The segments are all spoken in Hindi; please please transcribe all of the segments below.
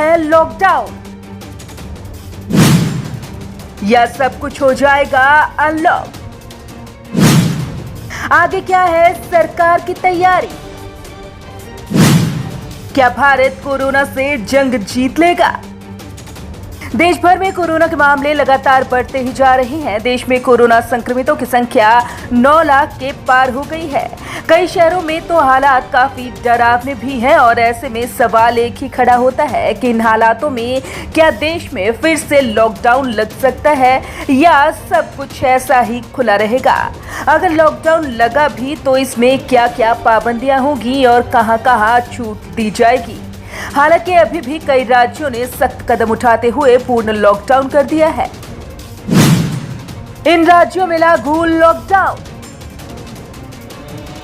है लॉकडाउन या सब कुछ हो जाएगा अनलॉक? आगे क्या है सरकार की तैयारी? क्या भारत कोरोना से जंग जीत लेगा? देश भर में कोरोना के मामले लगातार बढ़ते ही जा रहे हैं। देश में कोरोना संक्रमितों की संख्या 9 लाख के पार हो गई है। कई शहरों में तो हालात काफी डरावने भी हैं और ऐसे में सवाल एक ही खड़ा होता है कि इन हालातों में क्या देश में फिर से लॉकडाउन लग सकता है या सब कुछ ऐसा ही खुला रहेगा? अगर लॉकडाउन लगा भी तो इसमें क्या क्या पाबंदियां होगी और कहां-कहां छूट दी जाएगी? हालांकि अभी भी कई राज्यों ने सख्त कदम उठाते हुए पूर्ण लॉकडाउन कर दिया है। इन राज्यों में लागू लॉकडाउन।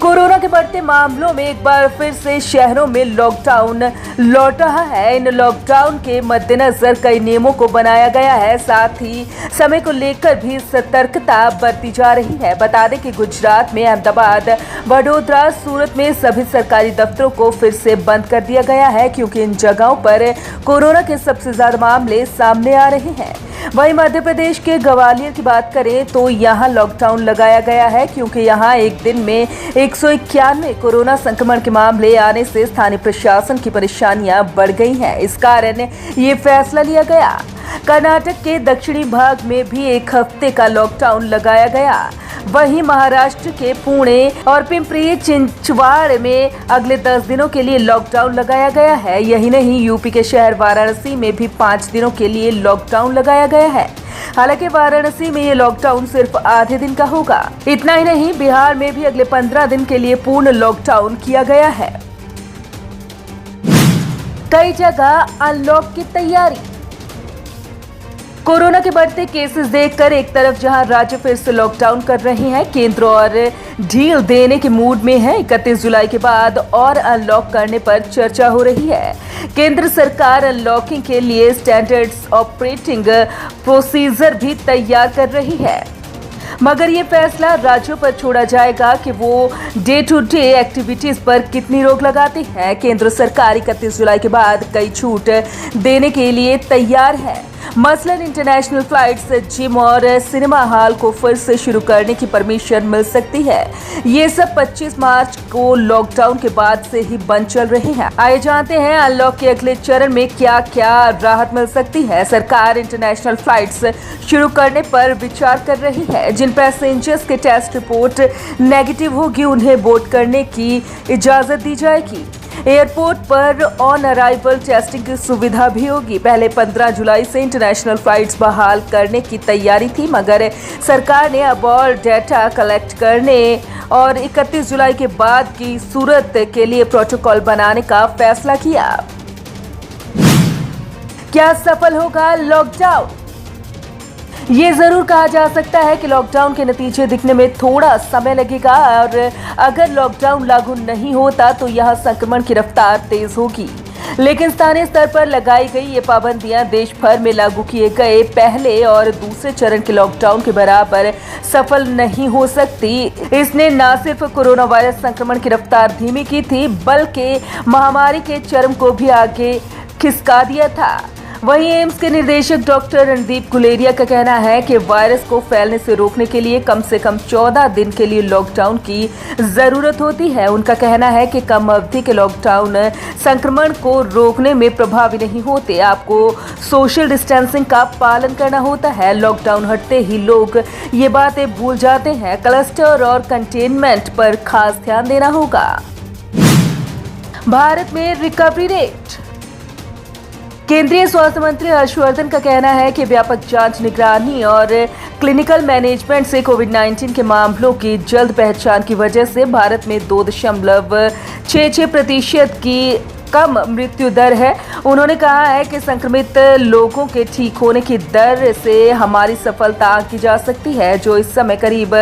कोरोना के बढ़ते मामलों में एक बार फिर से शहरों में लॉकडाउन लौट रहा है। इन लॉकडाउन के मद्देनजर कई नियमों को बनाया गया है, साथ ही समय को लेकर भी सतर्कता बरती जा रही है। बता दें कि गुजरात में अहमदाबाद, वडोदरा, सूरत में सभी सरकारी दफ्तरों को फिर से बंद कर दिया गया है क्योंकि इन जगहों पर कोरोना के सबसे ज्यादा मामले सामने आ रहे हैं। वहीं मध्य प्रदेश के ग्वालियर की बात करें तो यहाँ लॉकडाउन लगाया गया है क्योंकि यहाँ एक दिन में 191 कोरोना संक्रमण के मामले आने से स्थानीय प्रशासन की परेशानियां बढ़ गई हैं। इस कारण ये फैसला लिया गया। कर्नाटक के दक्षिणी भाग में भी एक हफ्ते का लॉकडाउन लगाया गया। वहीं महाराष्ट्र के पुणे और पिंपरी चिंचवाड़ में अगले 10 दिनों के लिए लॉकडाउन लगाया गया है। यही नहीं, यूपी के शहर वाराणसी में भी 5 दिनों के लिए लॉकडाउन लगाया गया है। हालांकि वाराणसी में ये लॉकडाउन सिर्फ आधे दिन का होगा। इतना ही नहीं, बिहार में भी अगले 15 दिन के लिए पूर्ण लॉकडाउन किया गया है। कई जगह अनलॉक की तैयारी। कोरोना के बढ़ते केसेस देखकर एक तरफ जहां राज्य फिर से लॉकडाउन कर रहे हैं, केंद्र और ढील देने के मूड में है। 31 जुलाई के बाद और अनलॉक करने पर चर्चा हो रही है। केंद्र सरकार अनलॉकिंग के लिए स्टैंडर्ड्स ऑपरेटिंग प्रोसीजर भी तैयार कर रही है, मगर ये फैसला राज्यों पर छोड़ा जाएगा कि वो डे टू डे एक्टिविटीज पर कितनी रोक लगाती है। केंद्र सरकार 31 जुलाई के बाद कई छूट देने के लिए तैयार है। मसलन इंटरनेशनल फ्लाइट्स, जिम और सिनेमा हॉल को फिर से शुरू करने की परमिशन मिल सकती है। ये सब 25 मार्च को लॉकडाउन के बाद से ही बंद चल रहे हैं। आइए जानते हैं अनलॉक के अगले चरण में क्या क्या राहत मिल सकती है। सरकार इंटरनेशनल फ्लाइट्स शुरू करने पर विचार कर रही है। जिन पैसेंजर्स के टेस्ट रिपोर्ट नेगेटिव होगी उन्हें बोर्ड करने की इजाजत दी जाएगी। एयरपोर्ट पर ऑन अराइवल टेस्टिंग की सुविधा भी होगी। पहले 15 जुलाई से इंटरनेशनल फ्लाइट्स बहाल करने की तैयारी थी, मगर सरकार ने अब और डेटा कलेक्ट करने और 31 जुलाई के बाद की सूरत के लिए प्रोटोकॉल बनाने का फैसला किया। क्या सफल होगा लॉकडाउन? ये जरूर कहा जा सकता है कि लॉकडाउन के नतीजे दिखने में थोड़ा समय लगेगा और अगर लॉकडाउन लागू नहीं होता तो यह संक्रमण की रफ्तार तेज होगी। लेकिन स्थानीय स्तर पर लगाई गई ये पाबंदियां देश भर में लागू किए गए पहले और दूसरे चरण के लॉकडाउन के बराबर सफल नहीं हो सकती। इसने न सिर्फ कोरोना वायरस संक्रमण की रफ्तार धीमी की थी, बल्कि महामारी के चरम को भी आगे खिसका दिया था। वहीं एम्स के निदेशक डॉक्टर रणदीप गुलेरिया का कहना है कि वायरस को फैलने से रोकने के लिए कम से कम 14 दिन के लिए लॉकडाउन की जरूरत होती है। उनका कहना है कि कम अवधि के लॉकडाउन संक्रमण को रोकने में प्रभावी नहीं होते। आपको सोशल डिस्टेंसिंग का पालन करना होता है। लॉकडाउन हटते ही लोग ये बातें भूल जाते हैं। क्लस्टर और कंटेनमेंट पर खास ध्यान देना होगा। भारत में रिकवरी रेट। केंद्रीय स्वास्थ्य मंत्री हर्षवर्धन का कहना है कि व्यापक जांच, निगरानी और क्लिनिकल मैनेजमेंट से कोविड-19 के मामलों की जल्द पहचान की वजह से भारत में 2.66% की कम मृत्यु दर है। उन्होंने कहा है कि संक्रमित लोगों के ठीक होने की दर से हमारी सफलता आंकी जा सकती है, जो इस समय करीब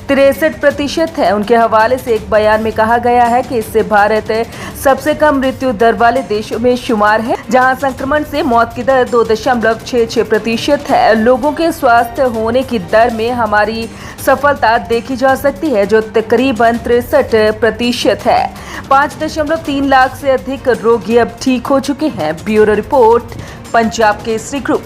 63% है। उनके हवाले से एक बयान में कहा गया है कि इससे भारत सबसे कम मृत्यु दर वाले देशों में शुमार है, जहां संक्रमण से मौत की दर 2.66% है। लोगों के स्वस्थ होने की दर में हमारी सफलता देखी जा सकती है, जो तकरीबन 63% है। 5.3 लाख से अधिक रोगी अब ठीक हो चुके हैं। Bureau report, Punjab Kesari group.